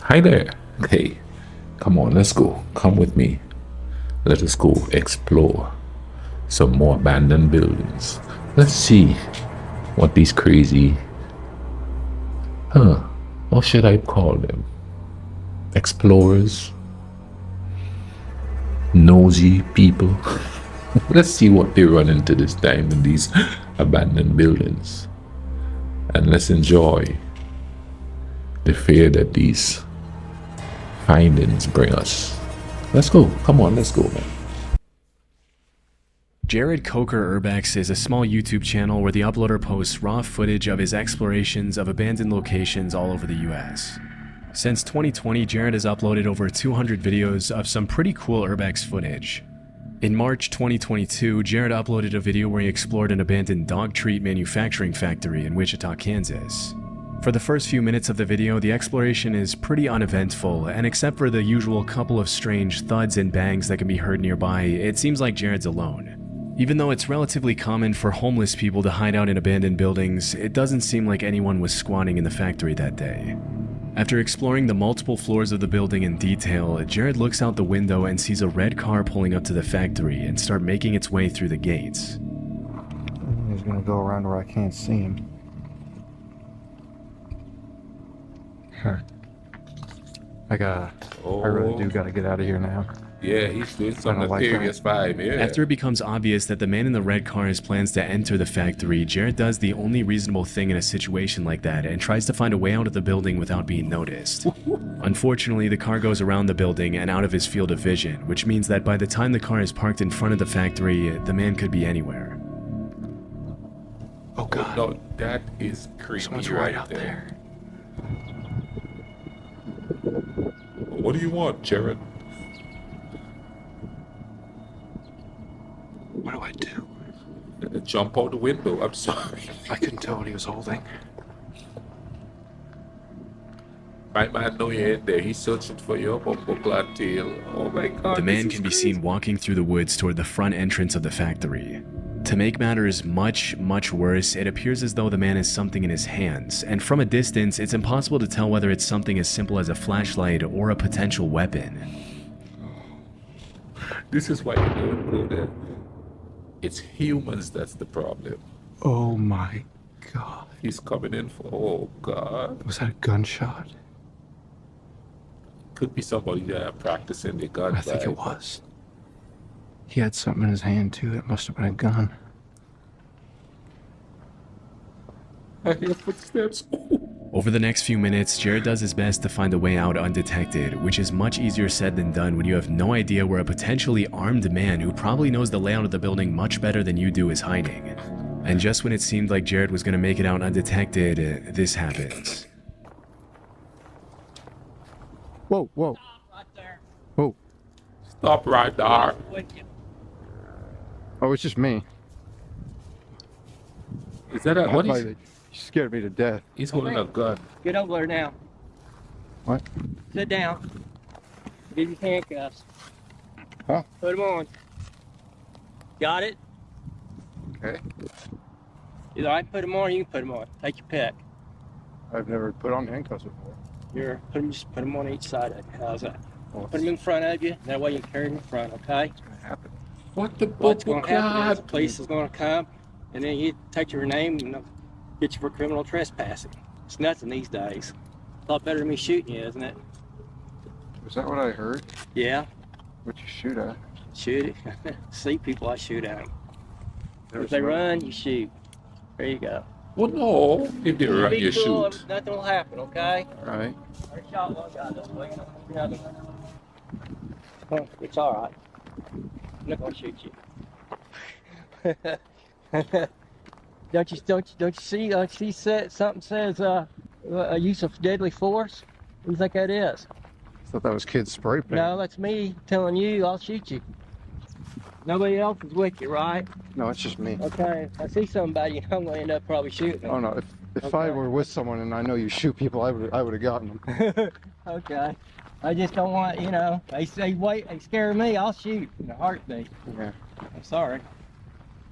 Hi there. Hey, come on, let's go. Come with me. Let us go explore some more abandoned buildings. Let's see what these crazy, what should I call them? Explorers? Nosy people? Let's see what they run into this time in these abandoned buildings. And let's enjoy the fear that these findings bring us. Let's go. Come on, let's go, man. Jared Coker Urbex is a small YouTube channel where the uploader posts raw footage of his explorations of abandoned locations all over the US. Since 2020, Jared has uploaded over 200 videos of some pretty cool Urbex footage. In March 2022, Jared uploaded a video where he explored an abandoned dog treat manufacturing factory in Wichita, Kansas. For the first few minutes of the video, the exploration is pretty uneventful, and except for the usual couple of strange thuds and bangs that can be heard nearby, it seems like Jared's alone. Even though it's relatively common for homeless people to hide out in abandoned buildings, it doesn't seem like anyone was squatting in the factory that day. After exploring the multiple floors of the building in detail, Jared looks out the window and sees a red car pulling up to the factory and start making its way through the gates. He's gonna go around where I can't see him. I really do gotta get out of here now. Yeah, he's doing some Kinda like nefarious vibe, yeah. After it becomes obvious that the man in the red car has plans to enter the factory, Jared does the only reasonable thing in a situation like that and tries to find a way out of the building without being noticed. Unfortunately, the car goes around the building and out of his field of vision, which means that by the time the car is parked in front of the factory, the man could be anywhere. Oh god. No, that is creepy. Someone's right out there. What do you want, Jared? What do I do? Jump out the window. I'm sorry. I couldn't tell what he was holding. My man know you're in there. He's searching for your bumper clad tail. Oh my god. The man this can is be crazy. seen walking through the woods toward the front entrance of the factory. To make matters much worse, it appears as though the man has something in his hands, and from a distance, it's impossible to tell whether it's something as simple as a flashlight or a potential weapon. This is why you don't go there. It's humans that's the problem. Oh my god. He's coming in for. Oh god. Was that a gunshot? Could be somebody there practicing the gun. I think it was. He had something in his hand too. It must have been a gun. I hear footsteps. Over the next few minutes, Jared does his best to find a way out undetected, which is much easier said than done when you have no idea where a potentially armed man who probably knows the layout of the building much better than you do is hiding. And just when it seemed like Jared was going to make it out undetected, this happens. Whoa, whoa. Right there. Whoa. Stop right there. Oh, it's just me. Is that a what? You scared me to death. He's holding a gun. Get over there now. What? Sit down. Give you handcuffs. Huh? Put them on. Got it? Okay. Either I put them on or you can put them on. Take your pick. I've never put on handcuffs before. Just put them on each side of you. How's that? Well, Put them in front of you. That way you can carry them in front, okay? what's gonna happen? What the What's going to happen is the clad? police is going to come and then you take your name and they'll get you for criminal trespassing. It's nothing these days. A lot better than me shooting you, isn't it? Was that what I heard? Yeah. What you shoot at? Shoot it. See people, I shoot at them. There's If they no- run, you shoot. There you go. Well, no. If they run, Be you cool, shoot. nothing will happen, okay? Right. I shot one guy this way, and the other one. It's all right. I'm not gonna shoot you. don't you see something says a use of deadly force? What do you think that is? I thought that was kids spray paint. No, that's me telling you I'll shoot you. Nobody else is with you, right? No, it's just me. Okay. If I see somebody, I'm gonna end up probably shooting them. Oh no, if I Okay. were with someone and I know you shoot people, I would have gotten them. Okay. I just don't want, they say, wait, they scare me, I'll shoot in a heartbeat. Yeah. I'm sorry.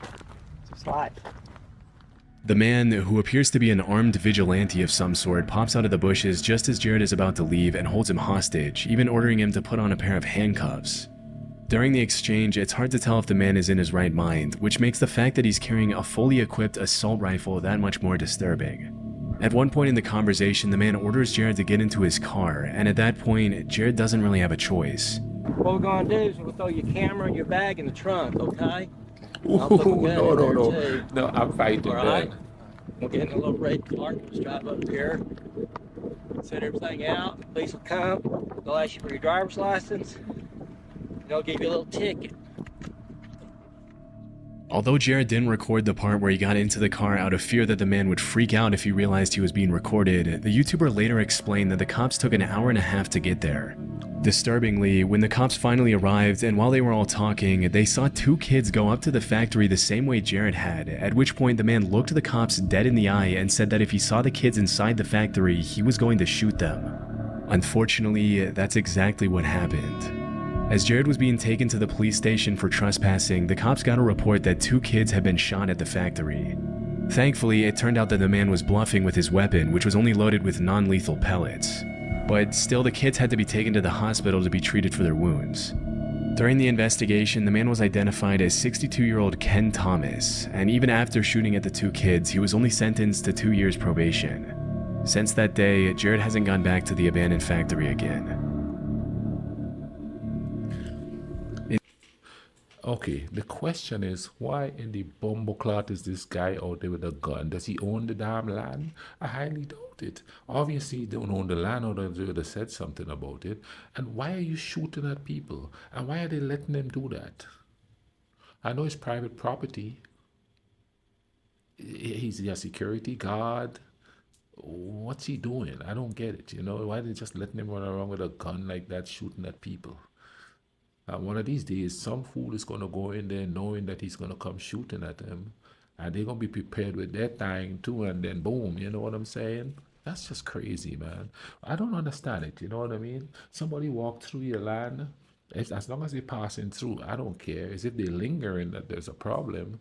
It's just life. The man, who appears to be an armed vigilante of some sort, pops out of the bushes just as Jared is about to leave and holds him hostage, even ordering him to put on a pair of handcuffs. During the exchange, it's hard to tell if the man is in his right mind, which makes the fact that he's carrying a fully equipped assault rifle that much more disturbing. At one point in the conversation, the man orders Jared to get into his car, and at that point, Jared doesn't really have a choice. What we're gonna do is we'll throw your camera and your bag in the trunk, okay? I'll Ooh, put the gun no, in no, there, no. too. No, I'm fighting All right. that. We'll get in a little red car, let's drive up here, set everything out, the police will come, they'll ask you for your driver's license, and they'll give you a little ticket. Although Jared didn't record the part where he got into the car out of fear that the man would freak out if he realized he was being recorded, the YouTuber later explained that the cops took an hour and a half to get there. Disturbingly, when the cops finally arrived and while they were all talking, they saw two kids go up to the factory the same way Jared had, at which point the man looked the cops dead in the eye and said that if he saw the kids inside the factory, he was going to shoot them. Unfortunately, that's exactly what happened. As Jared was being taken to the police station for trespassing, the cops got a report that two kids had been shot at the factory. Thankfully, it turned out that the man was bluffing with his weapon, which was only loaded with non-lethal pellets. But still, the kids had to be taken to the hospital to be treated for their wounds. During the investigation, the man was identified as 62-year-old Ken Thomas, and even after shooting at the two kids, he was only sentenced to 2 years probation. Since that day, Jared hasn't gone back to the abandoned factory again. Okay, the question is, why in the bumbleclot is this guy out there with a gun? Does he own the damn land? I highly doubt it. Obviously, he don't own the land, or they would have said something about it. And why are you shooting at people? And why are they letting them do that? I know it's private property. He's a security guard. What's he doing? I don't get it. You know, why are they just letting him run around with a gun like that, shooting at people? One of these days, some fool is going to go in there knowing that he's going to come shooting at them. And they're going to be prepared with their time too. And then boom, you know what I'm saying? That's just crazy, man. I don't understand it. You know what I mean? Somebody walk through your land. As long as they're passing through, I don't care. As if they're lingering, that there's a problem.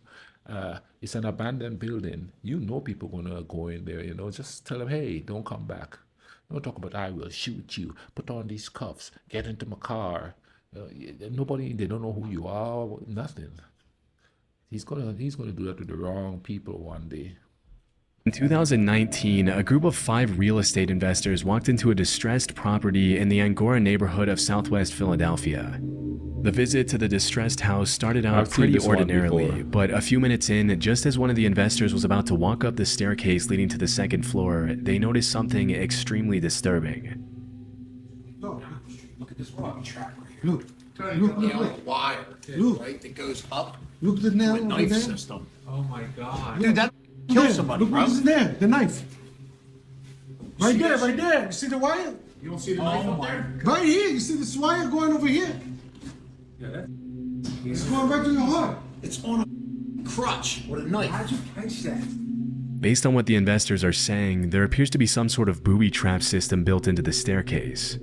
It's an abandoned building. You know people going to go in there, you know. Just tell them, hey, don't come back. Don't talk about, I will shoot you. Put on these cuffs. Get into my car. Nobody, they don't know who you are, nothing. He's gonna do that to the wrong people one day. In 2019, a group of 5 real estate investors walked into a distressed property in the Angora neighborhood of southwest Philadelphia. The visit to the distressed house started out pretty ordinarily, but a few minutes in, just as one of the investors was about to walk up the staircase leading to the second floor, they noticed something extremely disturbing. Look at this walking track right here. Look, the wire, right, that goes up. Look at the nail With over knife there. system. Oh my god. Dude, that kill There, somebody, look bro. what is there, the knife. Right see there, this? right there. You see the wire? You don't see the knife up there? Right here, you see this wire going over here? Yeah, It's going right to your heart. It's on a crutch with a knife. How'd you catch that? Based on what the investors are saying, there appears to be some sort of booby trap system built into the staircase.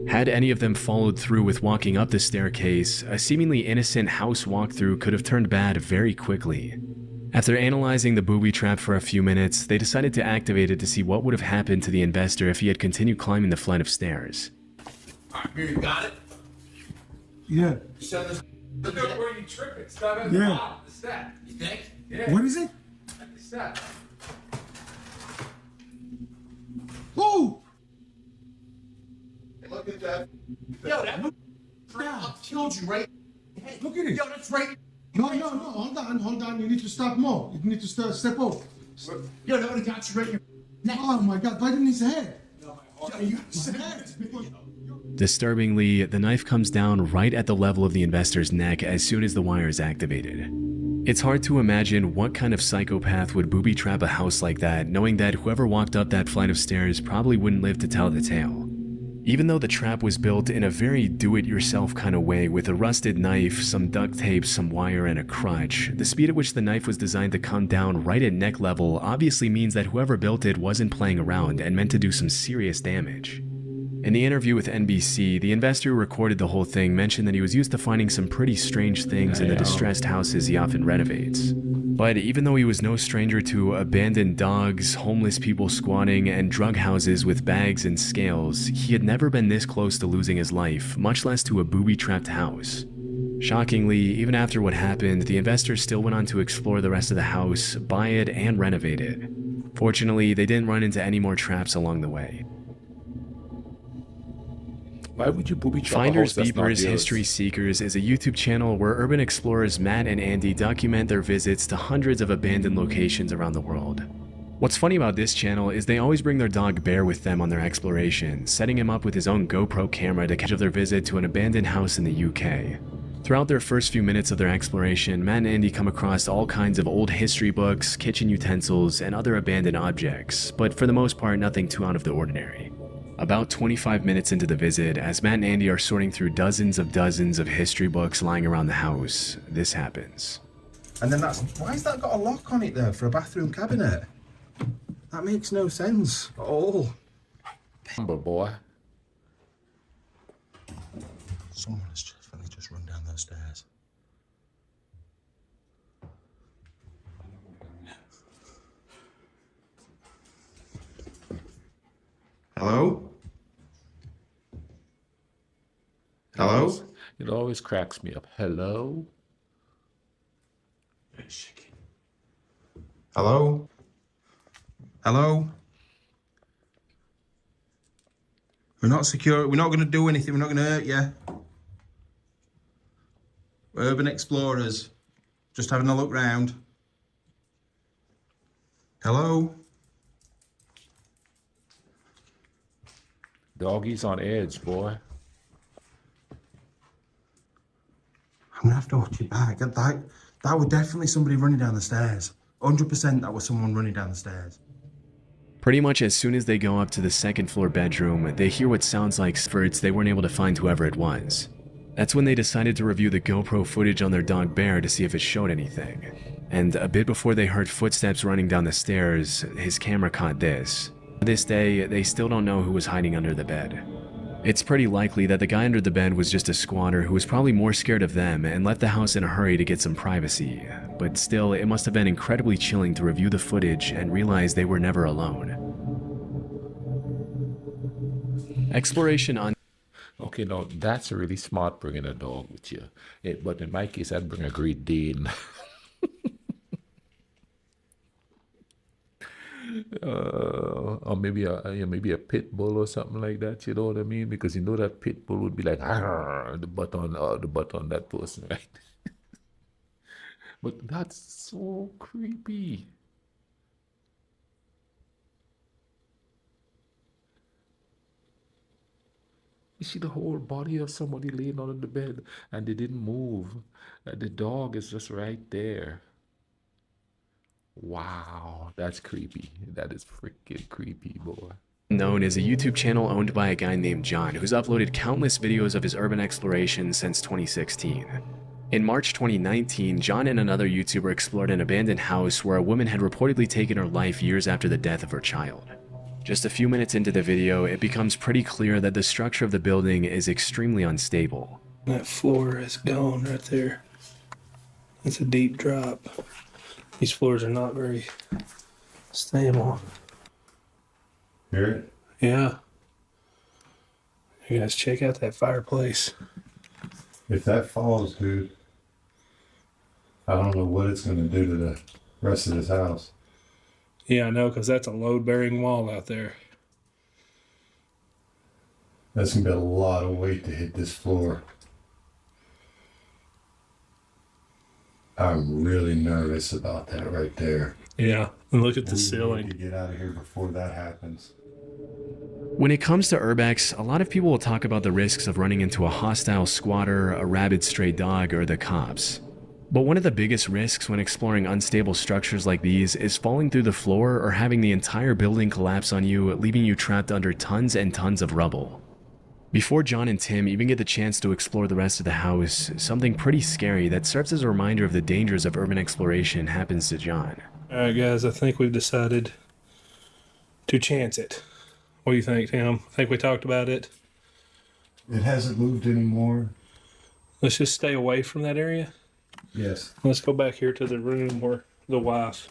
Had any of them followed through with walking up the staircase, a seemingly innocent house walkthrough could have turned bad very quickly. After analyzing the booby trap for a few minutes, they decided to activate it to see what would have happened to the investor if he had continued climbing the flight of stairs. Alright, here you got it. Yeah. Send this. look at where you trip it. Stop at Yeah. the bottom. The step. You think? Yeah. What is it? At the step. Oh! Look at that. Yo, that killed you, right? Look at it. Yo, that's right. No, hold on. You need to stop more. You need to step off. Yo, that would have got you right in your neck. Oh my God, right in his head. Yo, you His head. Disturbingly, the knife comes down right at the level of the investor's neck as soon as the wire is activated. It's hard to imagine what kind of psychopath would booby trap a house like that, knowing that whoever walked up that flight of stairs probably wouldn't live to tell the tale. Even though the trap was built in a very do-it-yourself kind of way with a rusted knife, some duct tape, some wire, and a crutch, the speed at which the knife was designed to come down right at neck level obviously means that whoever built it wasn't playing around and meant to do some serious damage. In the interview with NBC, the investor who recorded the whole thing mentioned that he was used to finding some pretty strange things in the distressed houses he often renovates. But even though he was no stranger to abandoned dogs, homeless people squatting, and drug houses with bags and scales, he had never been this close to losing his life, much less to a booby-trapped house. Shockingly, even after what happened, the investors still went on to explore the rest of the house, buy it, and renovate it. Fortunately, they didn't run into any more traps along the way. Why would you booby trap a Finders house that's not Beepers yours? History Seekers is a YouTube channel where urban explorers Matt and Andy document their visits to hundreds of abandoned locations around the world. What's funny about this channel is they always bring their dog Bear with them on their exploration, setting him up with his own GoPro camera to catch their visit to an abandoned house in the UK. Throughout their first few minutes of their exploration, Matt and Andy come across all kinds of old history books, kitchen utensils, and other abandoned objects, but for the most part nothing too out of the ordinary. About 25 minutes into the visit, as Matt and Andy are sorting through dozens of history books lying around the house, this happens. And then why's that got a lock on it there for a bathroom cabinet? That makes no sense at all. Humble boy. Someone has definitely just run down those stairs. Hello? Hello? It always cracks me up. Hello? Hello? Hello? We're not secure. We're not going to do anything. We're not going to hurt you. We're urban explorers. Just having a look round. Hello? Doggy's on edge, boy. I'm gonna have to watch it back. That was definitely somebody running down the stairs. 100% that was someone running down the stairs. Pretty much as soon as they go up to the second floor bedroom, they hear what sounds like efforts they weren't able to find whoever it was. That's when they decided to review the GoPro footage on their dog Bear to see if it showed anything. And a bit before they heard footsteps running down the stairs, his camera caught this. To this day, they still don't know who was hiding under the bed. It's pretty likely that the guy under the bed was just a squatter who was probably more scared of them and left the house in a hurry to get some privacy, but still, it must have been incredibly chilling to review the footage and realize they were never alone. Exploration on Okay, now that's really smart bringing a dog with you. But in my case, I'd bring a Great Dane. Or maybe a pit bull or something like that. You know what I mean? Because you know that pit bull would be like the butt on that person, right? But that's so creepy. You see the whole body of somebody laying on the bed and they didn't move. The dog is just right there. Wow, that's creepy. That is freaking creepy, boy. Known is a YouTube channel owned by a guy named John who's uploaded countless videos of his urban exploration since 2016. In March 2019, John and another YouTuber explored an abandoned house where a woman had reportedly taken her life years after the death of her child. Just a few minutes into the video, it becomes pretty clear that the structure of the building is extremely unstable. That floor is gone right there. It's a deep drop. These floors are not very stable. Hear it? Yeah. You guys check out that fireplace. If that falls, dude, I don't know what it's going to do to the rest of this house. Yeah, I know, because that's a load-bearing wall out there. That's going to be a lot of weight to hit this floor. I'm really nervous about that right there. Yeah, and look at the We ceiling. need to get out of here before that happens. When it comes to urbex, a lot of people will talk about the risks of running into a hostile squatter, a rabid stray dog, or the cops. But one of the biggest risks when exploring unstable structures like these is falling through the floor or having the entire building collapse on you, leaving you trapped under tons and tons of rubble. Before John and Tim even get the chance to explore the rest of the house, something pretty scary that serves as a reminder of the dangers of urban exploration happens to John. Alright guys, I think we've decided to chance it. What do you think, Tim? I think we talked about it. It hasn't moved anymore. Let's just stay away from that area. Yes. Let's go back here to the room where the wife.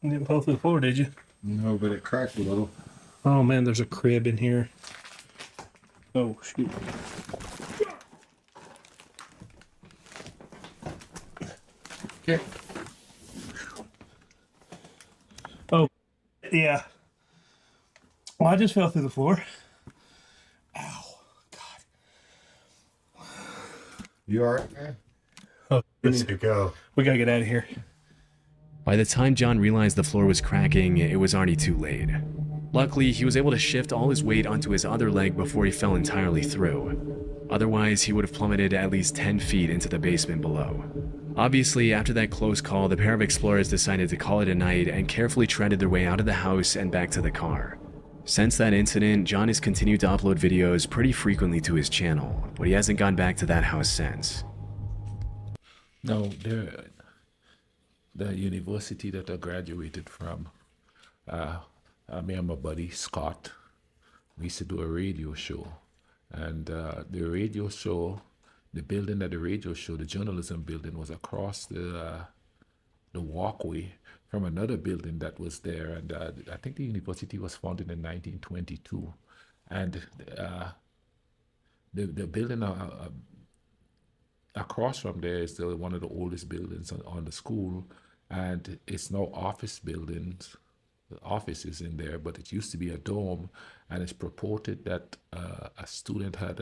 You didn't fall through the floor, did you? No, but it cracked a little. Oh man, there's a crib in here. Oh shoot. Okay. Oh yeah. Well, I just fell through the floor. Ow. God. You alright, man? Oh, We need to go. we gotta get out of here. By the time John realized the floor was cracking, it was already too late. Luckily, he was able to shift all his weight onto his other leg before he fell entirely through. Otherwise, he would have plummeted at least 10 feet into the basement below. Obviously, after that close call, the pair of explorers decided to call it a night and carefully treaded their way out of the house and back to the car. Since that incident, John has continued to upload videos pretty frequently to his channel, but he hasn't gone back to that house since. No, the university that I graduated from, me and my buddy Scott, we used to do a radio show. And the radio show, the building that the radio show, the journalism building, was across the walkway from another building that was there. And I think the university was founded in 1922. And the building across from there is one of the oldest buildings on the school, and it's now office buildings. The office is in there, but it used to be a dome, and it's purported that a student had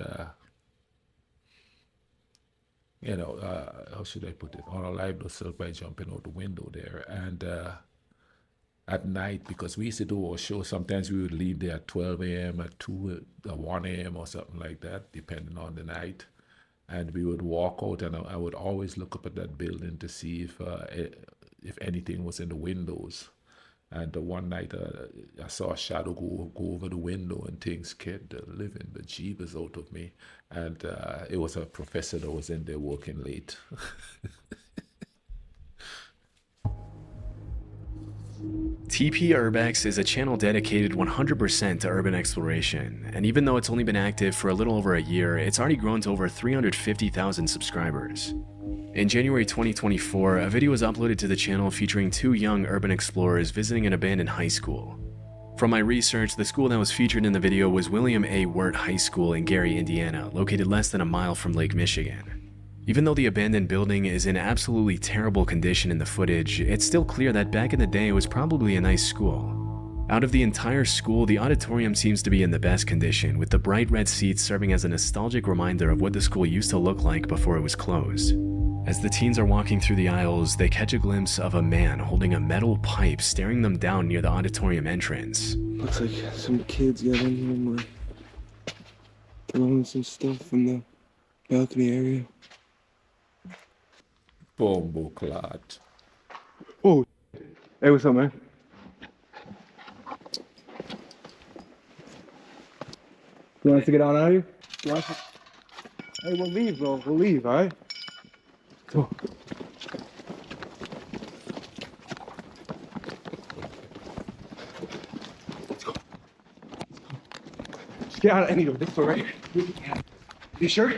how should I put it, unalived himself by jumping out the window there. And at night, because we used to do our show, sometimes we would leave there at 12 a.m., at 2, 1 a.m. or something like that, depending on the night. And we would walk out, and I would always look up at that building to see if anything was in the windows. And one night I saw a shadow go over the window, and things scared the living bejeebers out of me. And it was a professor that was in there working late. TP Urbex is a channel dedicated 100% to urban exploration, and even though it's only been active for a little over a year, it's already grown to over 350,000 subscribers. In January 2024, a video was uploaded to the channel featuring 2 young urban explorers visiting an abandoned high school. From my research, the school that was featured in the video was William A. Wirt High School in Gary, Indiana, located less than a mile from Lake Michigan. Even though the abandoned building is in absolutely terrible condition in the footage, it's still clear that back in the day it was probably a nice school. Out of the entire school, the auditorium seems to be in the best condition, with the bright red seats serving as a nostalgic reminder of what the school used to look like before it was closed. As the teens are walking through the aisles, they catch a glimpse of a man holding a metal pipe staring them down near the auditorium entrance. Looks like some kids got in here and were throwing some stuff from the balcony area. Bombo clot. Oh, hey, what's up, man? You want us to get on out of here? Hey, we'll leave, bro. We'll leave, all right? Come on. Let's go. Just get out of any door. This door right here. You sure?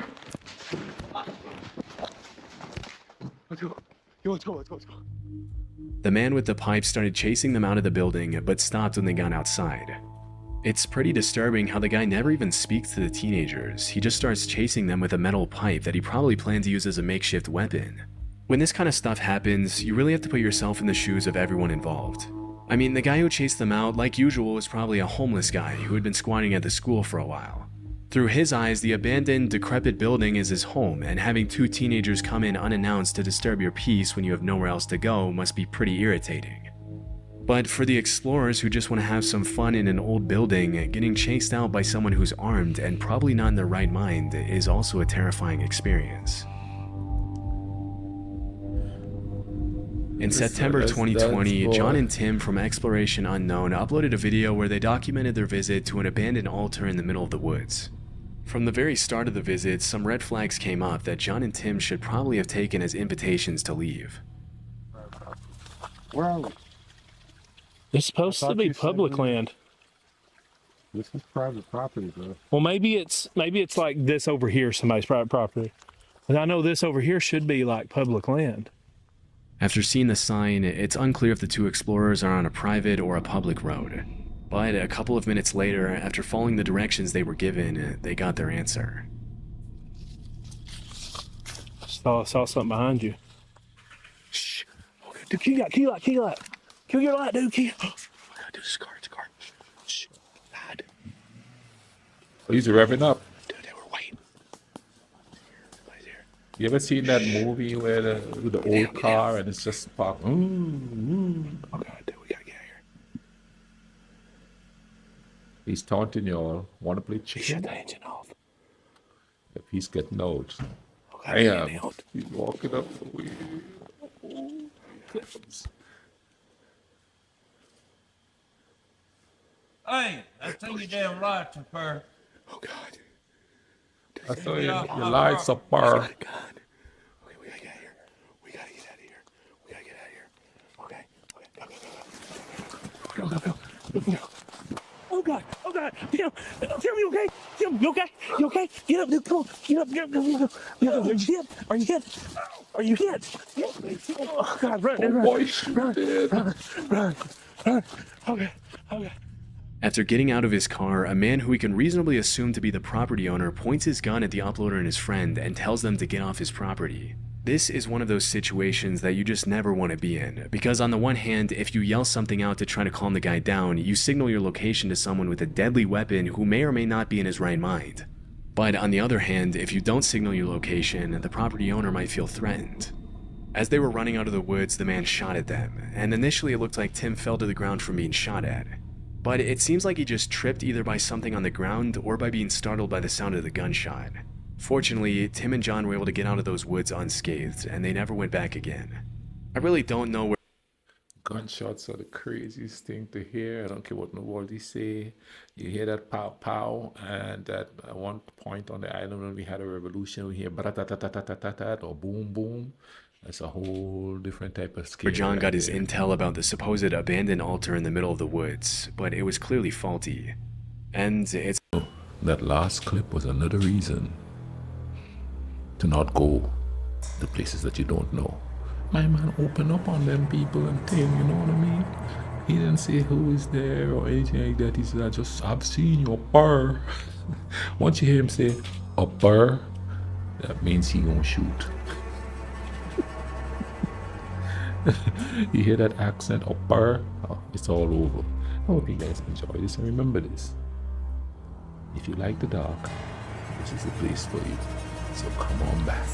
Let's go. Yo, let's go. The man with the pipe started chasing them out of the building, but stopped when they got outside. It's pretty disturbing how the guy never even speaks to the teenagers. He just starts chasing them with a metal pipe that he probably planned to use as a makeshift weapon. When this kind of stuff happens, you really have to put yourself in the shoes of everyone involved. I mean, the guy who chased them out, like usual, was probably a homeless guy who had been squatting at the school for a while. Through his eyes, the abandoned, decrepit building is his home, and having 2 teenagers come in unannounced to disturb your peace when you have nowhere else to go must be pretty irritating. But for the explorers who just want to have some fun in an old building, getting chased out by someone who's armed and probably not in their right mind is also a terrifying experience. In September 2020, John and Tim from Exploration Unknown uploaded a video where they documented their visit to an abandoned altar in the middle of the woods. From the very start of the visit, some red flags came up that John and Tim should probably have taken as invitations to leave. Where are we? It's supposed to be public land. This is private property, bro. Well, maybe it's like this over here, somebody's private property. But I know this over here should be like public land. After seeing the sign, it's unclear if the two explorers are on a private or a public road. But a couple of minutes later, after following the directions they were given, they got their answer. Saw something behind you. Shh. Okay, dude, keep your light. Kill your light, dude. Oh my God, dude, it's a car. Shh. Hide. Oh, he's revving up. Dude, they were waiting. Somebody's here. You ever seen that movie where with the old car and it's just parked? Oh God, dude, we gotta get out of here. He's taunting y'all. Want to play Shut chicken? the engine off. If he's getting out. Okay, I am. nailed. He's walking up the way. Hey, that's in your damn lights, sir. Oh God. I saw your lights up bar. God. Okay, we gotta get out of here. We gotta get out of here. Okay. Go. Oh God. Tim, you okay? Tim, you okay? Get up, dude. Come on. Get up. Are you hit? Oh God, run. Boy, shoot it. Run. Okay. After getting out of his car, a man who we can reasonably assume to be the property owner points his gun at the uploader and his friend and tells them to get off his property. This is one of those situations that you just never want to be in, because on the one hand, if you yell something out to try to calm the guy down, you signal your location to someone with a deadly weapon who may or may not be in his right mind. But on the other hand, if you don't signal your location, the property owner might feel threatened. As they were running out of the woods, the man shot at them, and initially it looked like Tim fell to the ground from being shot at. But it seems like he just tripped either by something on the ground or by being startled by the sound of the gunshot. Fortunately, Tim and John were able to get out of those woods unscathed, and they never went back again. I really don't know where Gunshots are the craziest thing to hear. I don't care what nobody say. You hear that pow pow, and at one point on the island when we had a revolution, we hear bra-ta-ta-ta-ta-ta-ta or boom boom. That's a whole different type of scare. John got right his there. intel about the supposed abandoned altar in the middle of the woods, but it was clearly faulty. And it's That last clip was another reason to not go to places that you don't know. My man opened up on them people and thing, you know what I mean? He didn't say who is there or anything like that. He said, I've seen your burr. Once you hear him say a burr, that means he gonna shoot. You hear that accent, a burr? Oh, it's all over. I hope you guys enjoy this and remember this. If you like the dark, this is the place for you. So come on back.